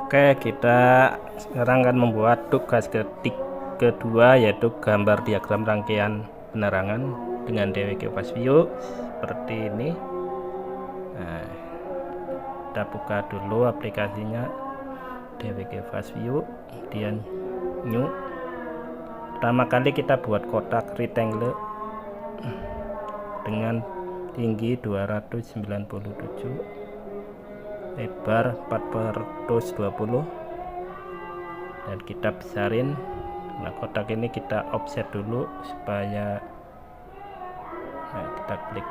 Oke, kita sekarang akan membuat tugas kedua, yaitu gambar diagram rangkaian penerangan dengan DWG Fast View seperti ini. Nah, kita buka dulu aplikasinya DWG Fast View, kemudian new. Pertama kali kita buat kotak rectangle dengan tinggi 297, lebar 420, dan kita besarin. Nah, kotak ini kita offset dulu supaya kita klik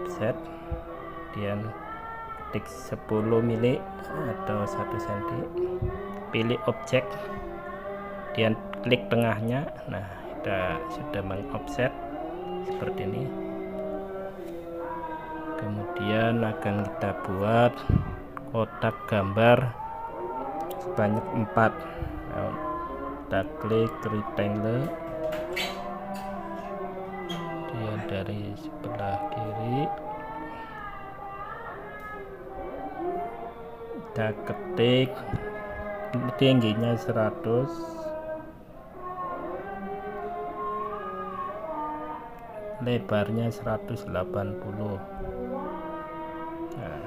offset, kemudian ketik 10 mili atau 1 cm, pilih objek, kemudian klik tengahnya. Nah, kita sudah mengoffset seperti ini. Kemudian akan kita buat kotak gambar sebanyak 4. Nah, kita klik rectangle, kemudian dari sebelah kiri kita ketik tingginya 100, lebarnya 180. Nah,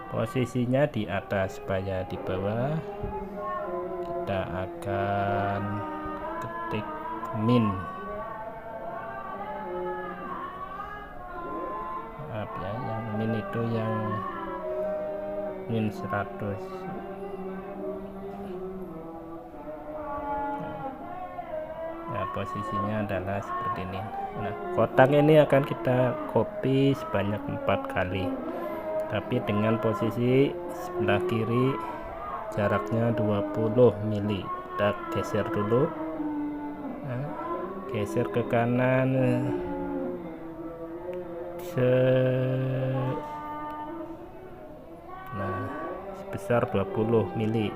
posisinya di atas supaya di bawah. Kita akan ketik min. Maaf ya, yang min itu yang min 100. Nah, posisinya adalah seperti ini. Nah, kotak ini akan kita copy sebanyak 4 kali, tapi dengan posisi sebelah kiri jaraknya 20 mili. Kita geser dulu. Nah, geser ke kanan sebesar 20 mili.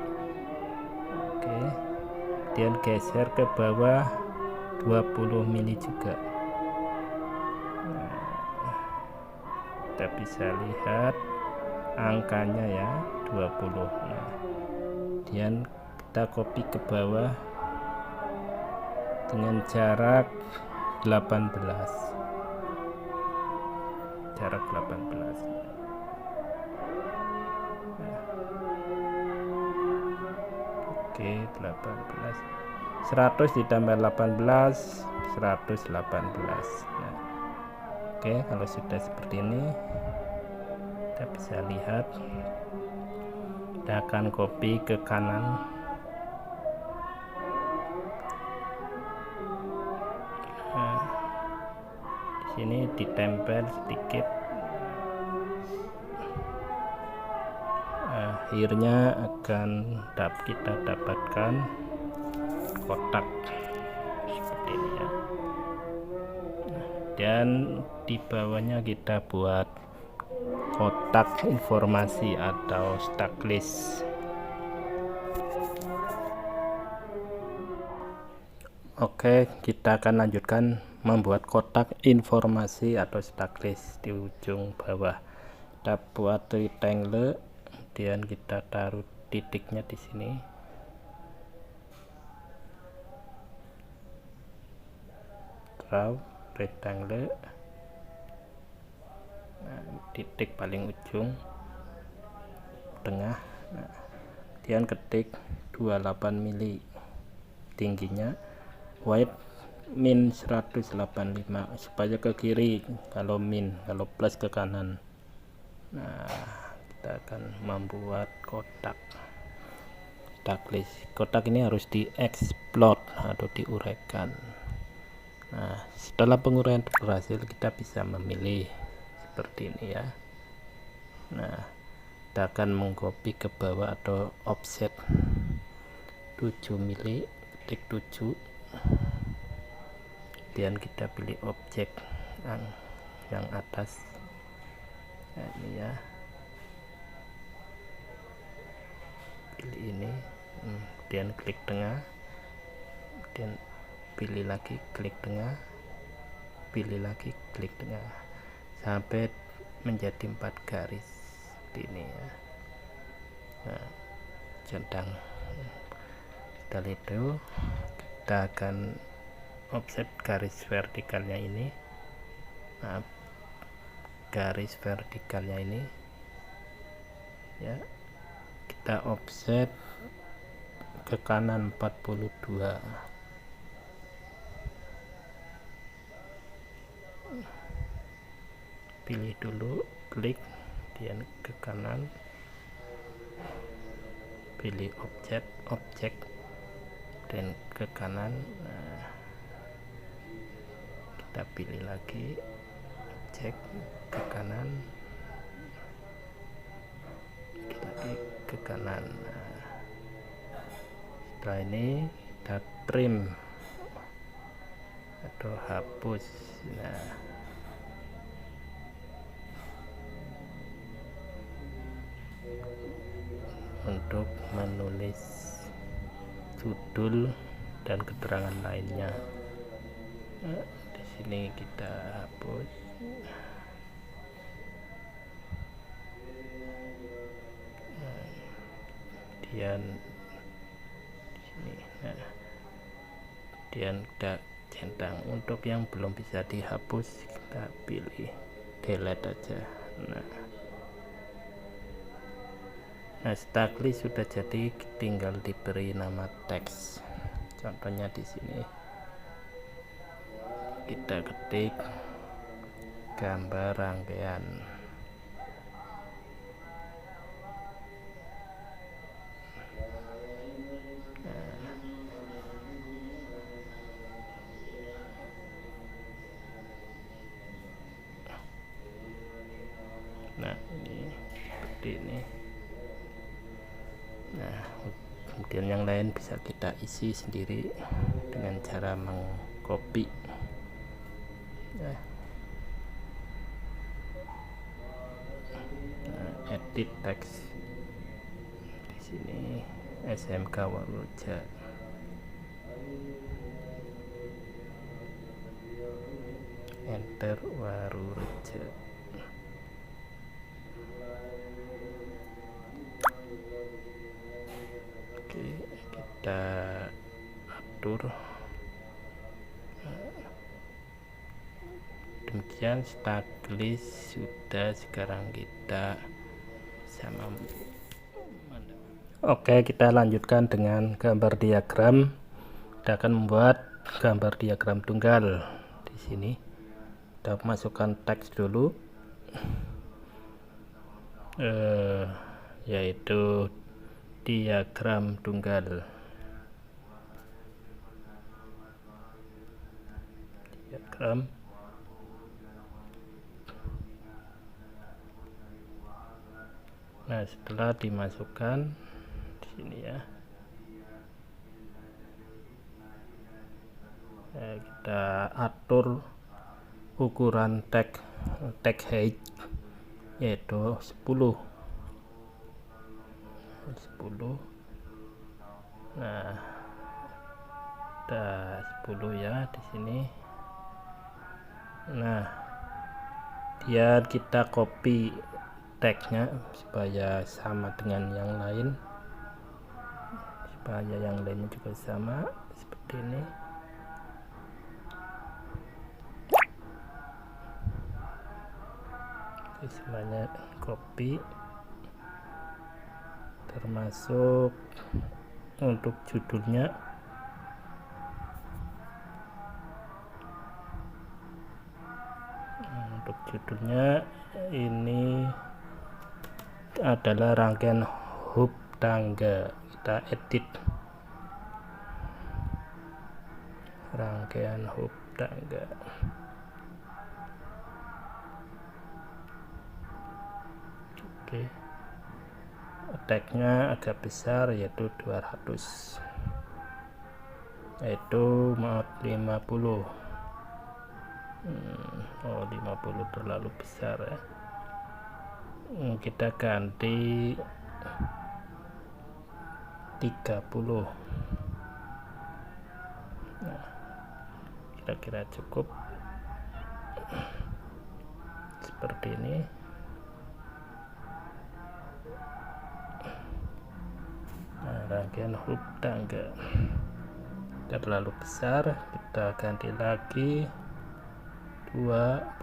Oke, kemudian geser ke bawah 20 mili juga. Nah, kita bisa lihat angkanya ya, 20. Nah, kemudian kita copy ke bawah dengan jarak 18. Jarak 18. Nah, oke, 18. 100 ditambah 18, 118. Nah, oke, kalau sudah seperti ini kita bisa lihat. Kita akan copy ke kanan. Nah, di sini ditempel sedikit. Akhirnya akan kita dapatkan kotak seperti ini ya. Dan di bawahnya kita buat kotak informasi atau stack list. Oke, kita akan lanjutkan membuat kotak informasi atau stack list di ujung bawah. Kita buat rectangle, kemudian kita taruh titiknya di sini. Draw rectangle. Nah, titik paling ujung tengah. Nah, kemudian ketik 28 mili tingginya, width min 185 supaya ke kiri kalau min, kalau plus ke kanan. Nah, kita akan membuat kotak list. Kotak ini harus diexplode atau diuraikan. Nah, setelah penguraian berhasil, kita bisa memilih seperti ini ya. Nah, kita akan mengcopy ke bawah atau offset 7 mili, ketik 7, kemudian kita pilih objek yang atas. Nah, ini ya, pilih ini, kemudian klik tengah, kemudian pilih lagi, klik tengah, pilih lagi, klik tengah, sampai menjadi 4 garis seperti ini ya. centang. Setelah itu kita akan offset garis vertikalnya ini, garis vertikalnya ini ya, kita offset ke kanan 42. Pilih dulu, klik, kemudian ke kanan, pilih objek dan ke kanan. Nah, kita pilih lagi objek, ke kanan, lagi ke kanan. Nah, setelah ini kita trim atau hapus. Nah, untuk menulis judul dan keterangan lainnya, di sini kita hapus. Kemudian di sini, kemudian kita centang. Untuk yang belum bisa dihapus, kita pilih delete aja. Nah, stacklis sudah jadi, tinggal diberi nama teks. Contohnya di sini kita ketik gambar rangkaian. Nah, ini seperti ini. Nah, kemudian yang lain bisa kita isi sendiri dengan cara mengcopy. Nah, edit teks di sini, SMK Waluja. Enter Waluja. Oke, kita atur. Demikian stacklis sudah. Sekarang kita sama. Oke, kita lanjutkan dengan gambar diagram. Kita akan membuat gambar diagram tunggal. Di sini kita masukkan teks dulu, yaitu diagram tunggal. Diagram. Nah, setelah dimasukkan di sini ya, kita atur ukuran tag height, yaitu 10. Nah, ada 10 ya di sini. Nah, dia kita copy tagnya supaya sama dengan yang lain, supaya yang lainnya juga sama seperti ini. Jadi semuanya copy, termasuk untuk judulnya. Untuk judulnya ini adalah rangkaian hub tangga. Kita edit rangkaian hub tangga. Oke, tagnya agak besar, yaitu 200, yaitu 50. 50 terlalu besar ya. Kita ganti 30. Nah, kira-kira cukup seperti ini. rangkaian huruf tangga terlalu besar, kita ganti lagi 25.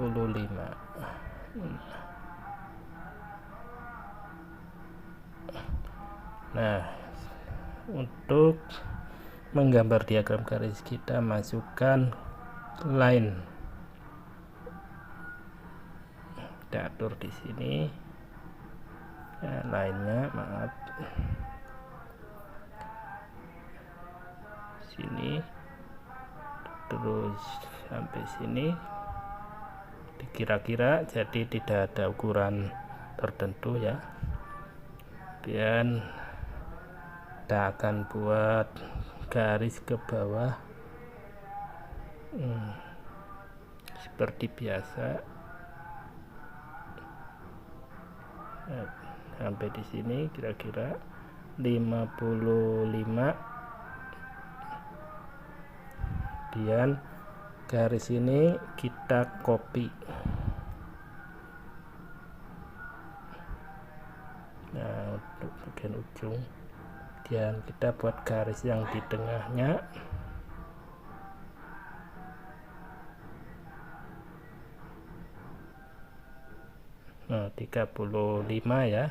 Nah, untuk menggambar diagram garis kita masukkan line, kita atur di sini ya, line-nya maaf sini terus sampai sini dikira-kira, jadi tidak ada ukuran tertentu ya. Kemudian kita akan buat garis ke bawah seperti biasa sampai di sini kira-kira 55. Kemudian garis ini kita copy. Nah, untuk bagian ujung, kemudian kita buat garis yang di tengahnya. Nah, 35 ya.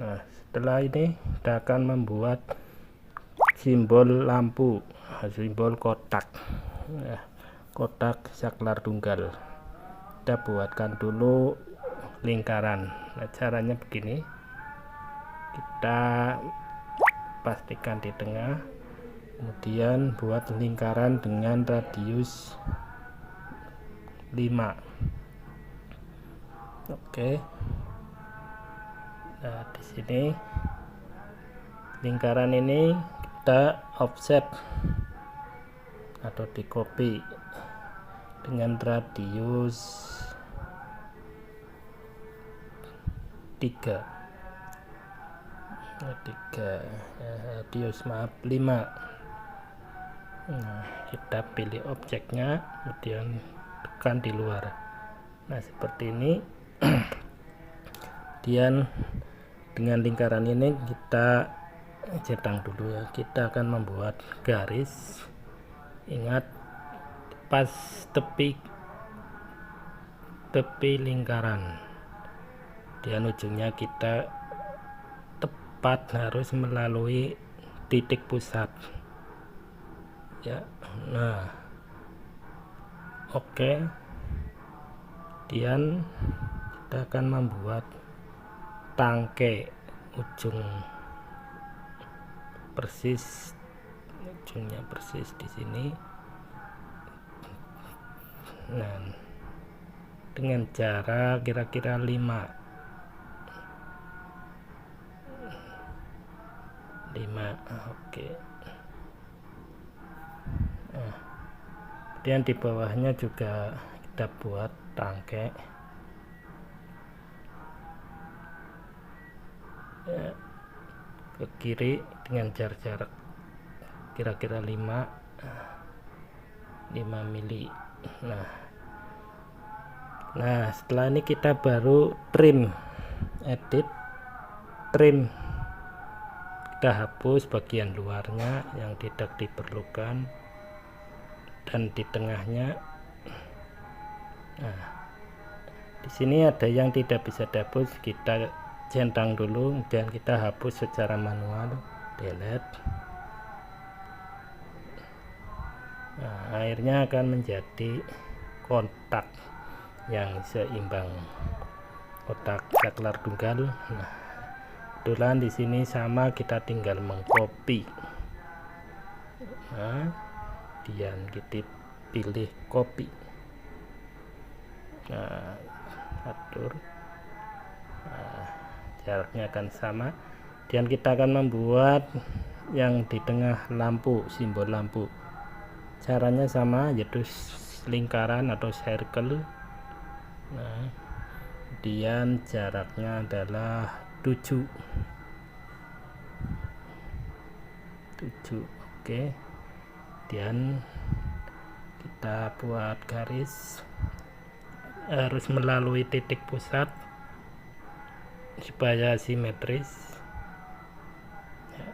Nah, setelah ini kita akan membuat simbol lampu, simbol kotak ya, kotak saklar tunggal. Kita buatkan dulu lingkaran. Nah, caranya begini, kita pastikan di tengah, kemudian buat lingkaran dengan radius 5. Oke. Nah, di sini lingkaran ini kita offset atau di copy dengan radius 3, radius maaf 5. Nah, kita pilih objeknya, kemudian tekan di luar. Nah, seperti ini. Kemudian dengan lingkaran ini kita centang dulu ya, kita akan membuat garis. Ingat, pas tepi lingkaran, dan ujungnya kita tepat harus melalui titik pusat ya. Nah, oke. Kemudian kita akan membuat tangkai ujung persis, ujungnya persis di sini. Nah, dengan jarak kira-kira 5. Oke. Nah, kemudian di bawahnya juga kita buat tangkai ya, ke kiri dengan jarak kira-kira 5 mili. Nah, setelah ini kita baru trim, edit, trim. Kita hapus bagian luarnya yang tidak diperlukan dan di tengahnya. Nah, di sini ada yang tidak bisa dihapus, kita centang dulu, dan kita hapus secara manual, delete. Nah, akhirnya akan menjadi kotak yang seimbang, kotak saklar tunggal. Nah, kebetulan di sini sama, kita tinggal mengcopy. Nah, kemudian kita pilih copy. Nah, atur. Nah, jaraknya akan sama, dan kita akan membuat yang di tengah lampu, simbol lampu. Caranya sama, yaitu lingkaran atau circle. Nah, kemudian jaraknya adalah 7. Oke. Kemudian kita buat garis, harus melalui titik pusat supaya simetris ya.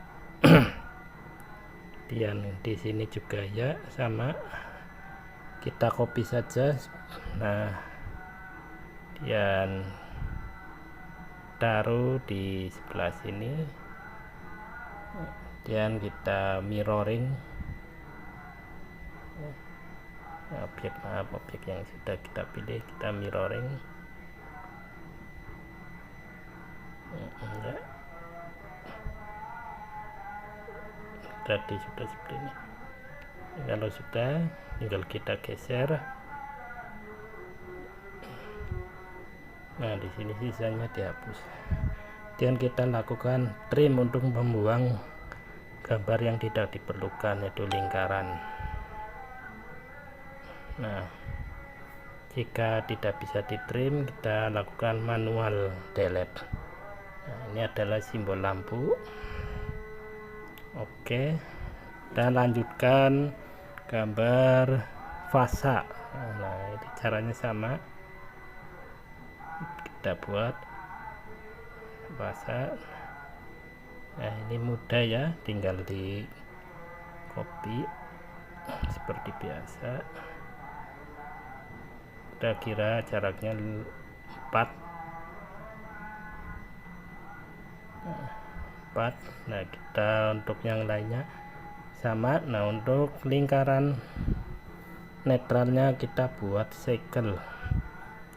dan di sini juga ya sama, kita copy saja. Nah, dan taruh di sebelah sini, dan kita mirroring objek yang sudah kita pilih, kita mirroring ya. Tadi sudah seperti ini. Kalau sudah, tinggal kita geser. Nah, di sini sisanya dihapus. Dan kita lakukan trim untuk membuang gambar yang tidak diperlukan, yaitu lingkaran. Nah, jika tidak bisa di trim, kita lakukan manual delete. Nah, ini adalah simbol lampu. Oke, kita lanjutkan gambar fasa. Nah, ini caranya sama, kita buat fasa. Nah, ini mudah ya, tinggal di copy seperti biasa. Kita kira jaraknya 4. Nah, kita untuk yang lainnya sama. Nah, untuk lingkaran netralnya kita buat segel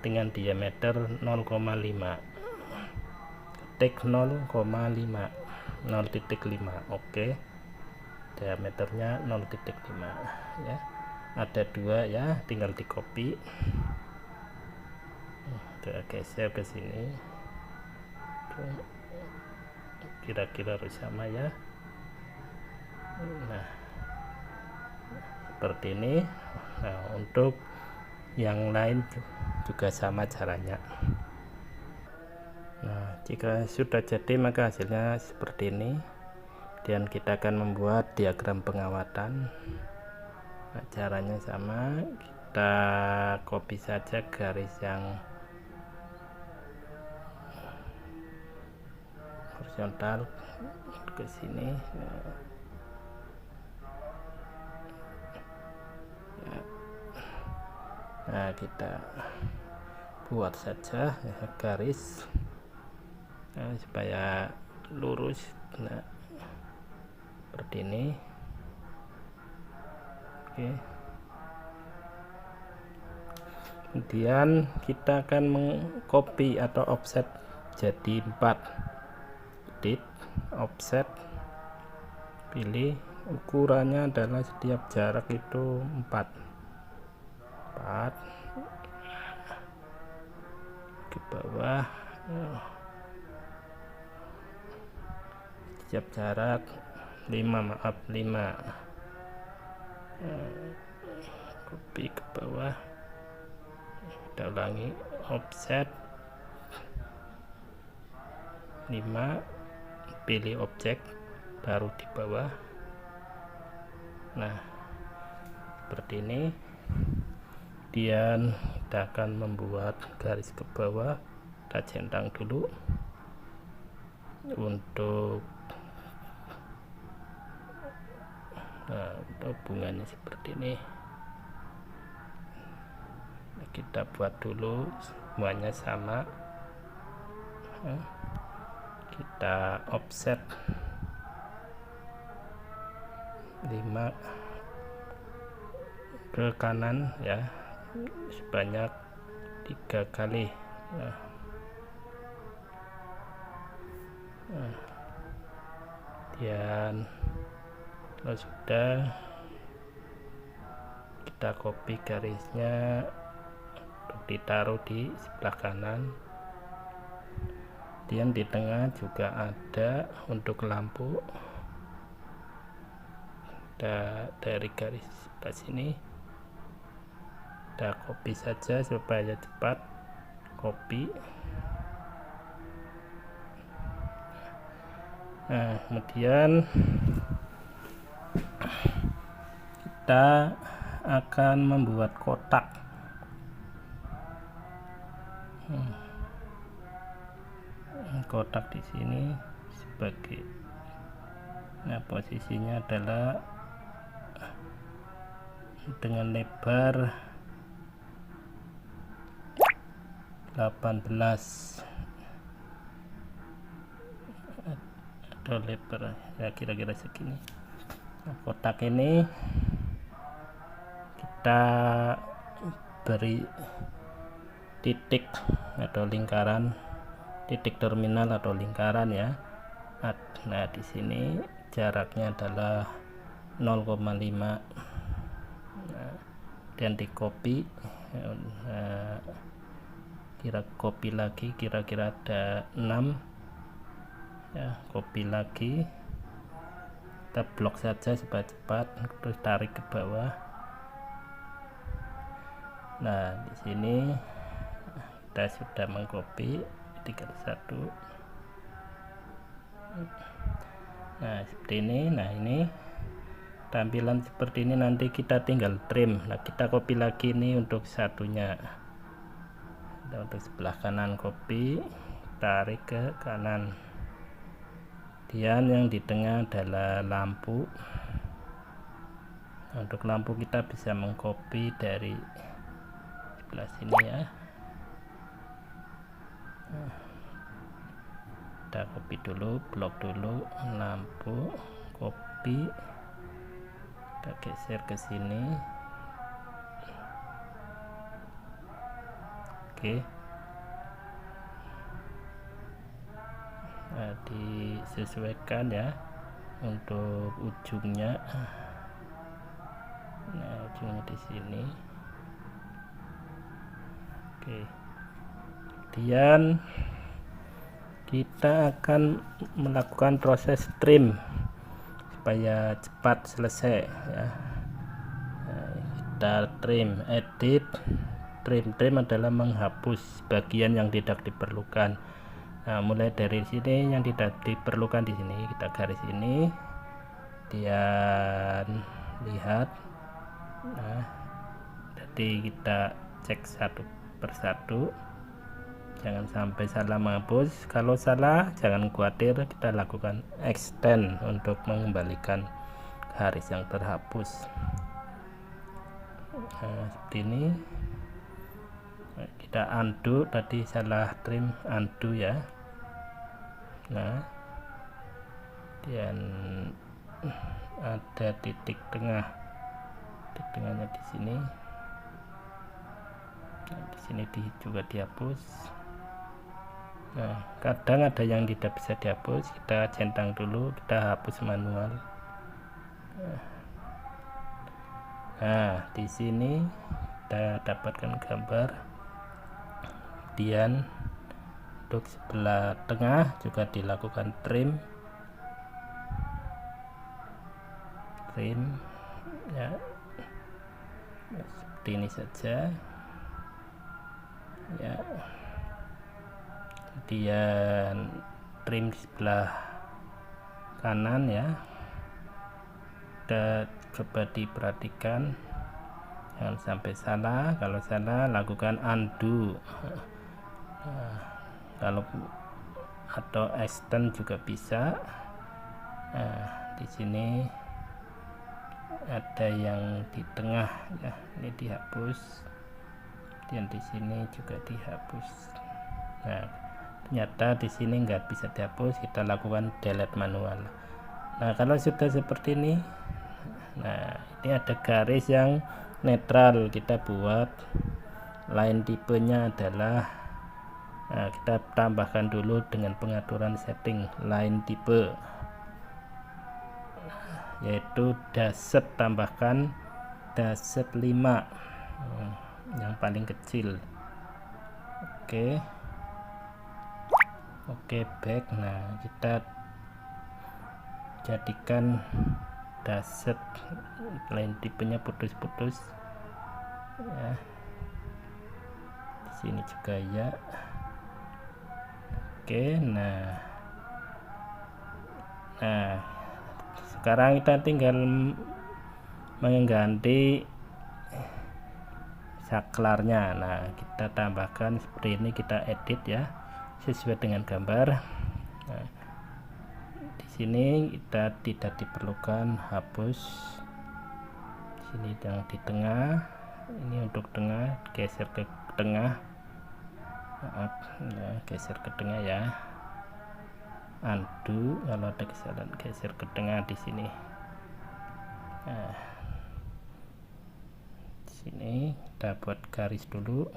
dengan diameter 0,5, ketik 0,5, 0,5. Oke, diameternya 0,5 ya. Ada 2 ya, tinggal di copy, kita geser ke sini. Kira-kira harus sama ya. Nah, seperti ini. Nah, untuk yang lain juga sama caranya. Nah, jika sudah jadi maka hasilnya seperti ini, dan kita akan membuat diagram pengawatan. Nah, caranya sama, kita copy saja garis yang horizontal ke sini. Nah, kita buat saja ya, garis supaya lurus. Nah, seperti ini. Oke, kemudian kita akan mengcopy atau offset jadi 4. Edit, offset, pilih, ukurannya adalah setiap jarak itu 4 ke bawah. Setiap jarak 5 copy ke bawah. Kita ulangi, offset 5, pilih objek, taruh di bawah. Nah, seperti ini. Kemudian kita akan membuat garis ke bawah, kita centang dulu untuk hubungannya seperti ini. Kita buat dulu semuanya sama. Kita offset 5 ke kanan ya, sebanyak 3 kali. Dan kalau sudah, kita copy garisnya untuk ditaruh di sebelah kanan. Dan di tengah juga ada untuk lampu. Kita dari garis sebelah sini, kita copy saja supaya cepat. Copy. Nah, kemudian kita akan membuat kotak. Kotak di sini sebagai, nah, posisinya adalah dengan lebar 18 atau lebar ya kira-kira segini. Nah, kotak ini kita beri titik atau lingkaran, titik terminal atau lingkaran ya. Nah, di sini jaraknya adalah 0,5. Nah, dan di copy, copy lagi, kira-kira ada 6 ya, copy lagi, kita blok saja supaya cepat, terus tarik ke bawah. Nah, di sini kita sudah mengcopy, tinggal 1. Nah, seperti ini. Nah, ini tampilan seperti ini, nanti kita tinggal trim. Nah, kita copy lagi ini untuk satunya. Nah, untuk sebelah kanan copy, tarik ke kanan. Dan yang di tengah adalah lampu. Nah, untuk lampu kita bisa mengcopy dari sebelah sini ya. Nah, kita copy dulu, blok dulu lampu, copy, kita geser ke sini. Oke. Nah, disesuaikan ya untuk ujungnya. Nah, ujungnya di sini. Oke. Kemudian kita akan melakukan proses trim supaya cepat selesai ya. Nah, kita trim, edit, trim adalah menghapus bagian yang tidak diperlukan. Nah, mulai dari sini yang tidak diperlukan di sini kita garis ini, dan lihat. Nah, jadi kita cek satu persatu, jangan sampai salah menghapus. Kalau salah jangan khawatir, kita lakukan extend untuk mengembalikan garis yang terhapus. Nah, seperti ini. Kita undo, tadi salah trim, undo ya. Nah, dan ada titik tengah, titik tengahnya di sini. Nah, di sini juga dihapus. Nah, kadang ada yang tidak bisa dihapus, kita centang dulu, kita hapus manual. Nah, di sini kita dapatkan gambar. Kemudian untuk sebelah tengah juga dilakukan trim ya, seperti ini saja ya. Kemudian trim sebelah kanan ya, kita coba diperhatikan jangan sampai salah. Kalau salah lakukan undo. Nah, kalau atau extend juga bisa. Nah, di sini ada yang di tengah ya, ini dihapus, dan di sini juga dihapus. Nah, ternyata di sini nggak bisa dihapus, kita lakukan delete manual. Nah, kalau sudah seperti ini, nah ini ada garis yang netral, kita buat line tipenya adalah, nah, kita tambahkan dulu dengan pengaturan setting line tipe, yaitu daset, tambahkan daset 5 yang paling kecil. Oke, back. Nah, kita jadikan daset line tipenya putus-putus ya. Di sini juga ya. Oke, nah sekarang kita tinggal mengganti saklarnya. Nah, kita tambahkan seperti ini, kita edit ya sesuai dengan gambar. Nah, di sini kita tidak diperlukan, hapus. Di sini yang di tengah, ini untuk tengah, geser ke tengah, maaf ya, geser ke tengah ya, undo kalau ada kesalahan, geser ke tengah di sini. Nah, di sini kita buat garis dulu.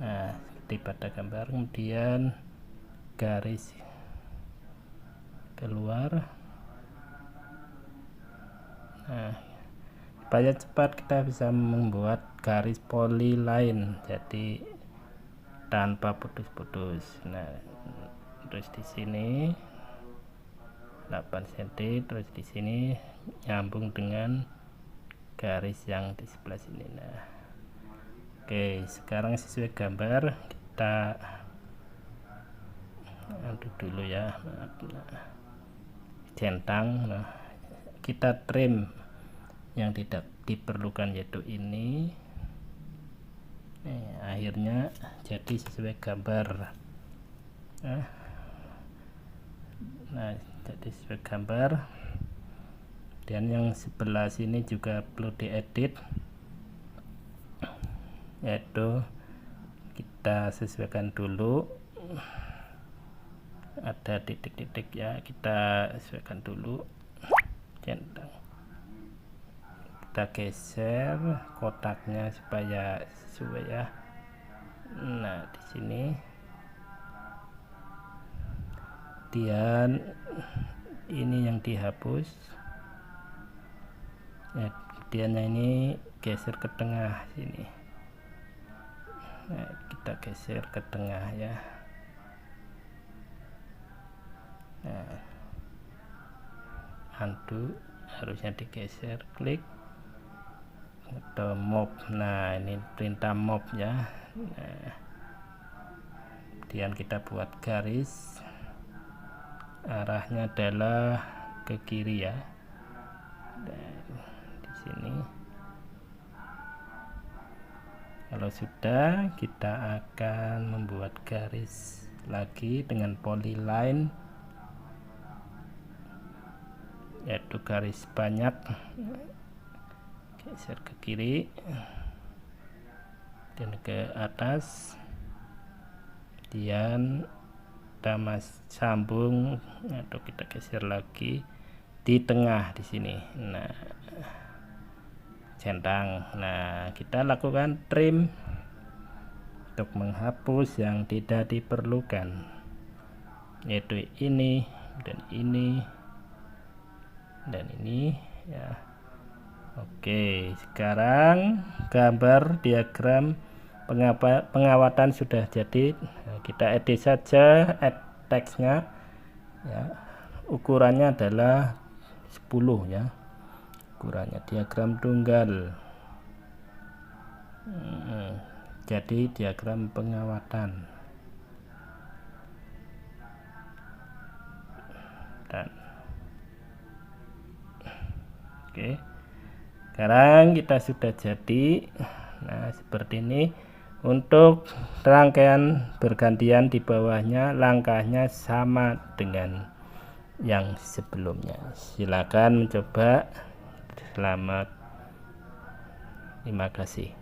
Nah, seperti pada gambar, kemudian garis keluar. Nah, supaya cepat kita bisa membuat garis polyline, jadi tanpa putus-putus. Nah, terus di sini 8 cm, terus di sini nyambung dengan garis yang di sebelah sini. Nah, oke, sekarang sesuai gambar kita aduk dulu ya, centang. Nah, kita trim yang tidak diperlukan, yaitu ini. Akhirnya jadi sesuai gambar. Nah, jadi sesuai gambar. Dan yang sebelah sini juga perlu diedit, yaitu kita sesuaikan dulu, ada titik-titik ya, kita sesuaikan dulu, centang. Kita geser kotaknya supaya sesuai ya. Nah, di sini dan ini yang dihapus ya, kemudian ini geser ke tengah sini. Nah, kita geser ke tengah ya. Nah, undo, harusnya digeser, klik atau move. Nah, ini perintah move ya. Nah, kemudian kita buat garis, arahnya adalah ke kiri ya. Dan di sini kalau sudah, kita akan membuat garis lagi dengan polyline, yaitu garis banyak. Geser ke kiri dan ke atas, kemudian kita sambung atau kita geser lagi di tengah di sini. Nah, centang. Nah, kita lakukan trim untuk menghapus yang tidak diperlukan, yaitu ini dan ini dan ini ya. Oke, sekarang gambar diagram pengawatan sudah jadi. Nah, kita edit saja teksnya ya. Ukurannya adalah 10 ya, ukurannya diagram tunggal. Jadi diagram pengawatan. Dan oke, sekarang kita sudah jadi. Nah, seperti ini. Untuk rangkaian bergantian di bawahnya, langkahnya sama dengan yang sebelumnya. Silakan mencoba. Selamat, terima kasih.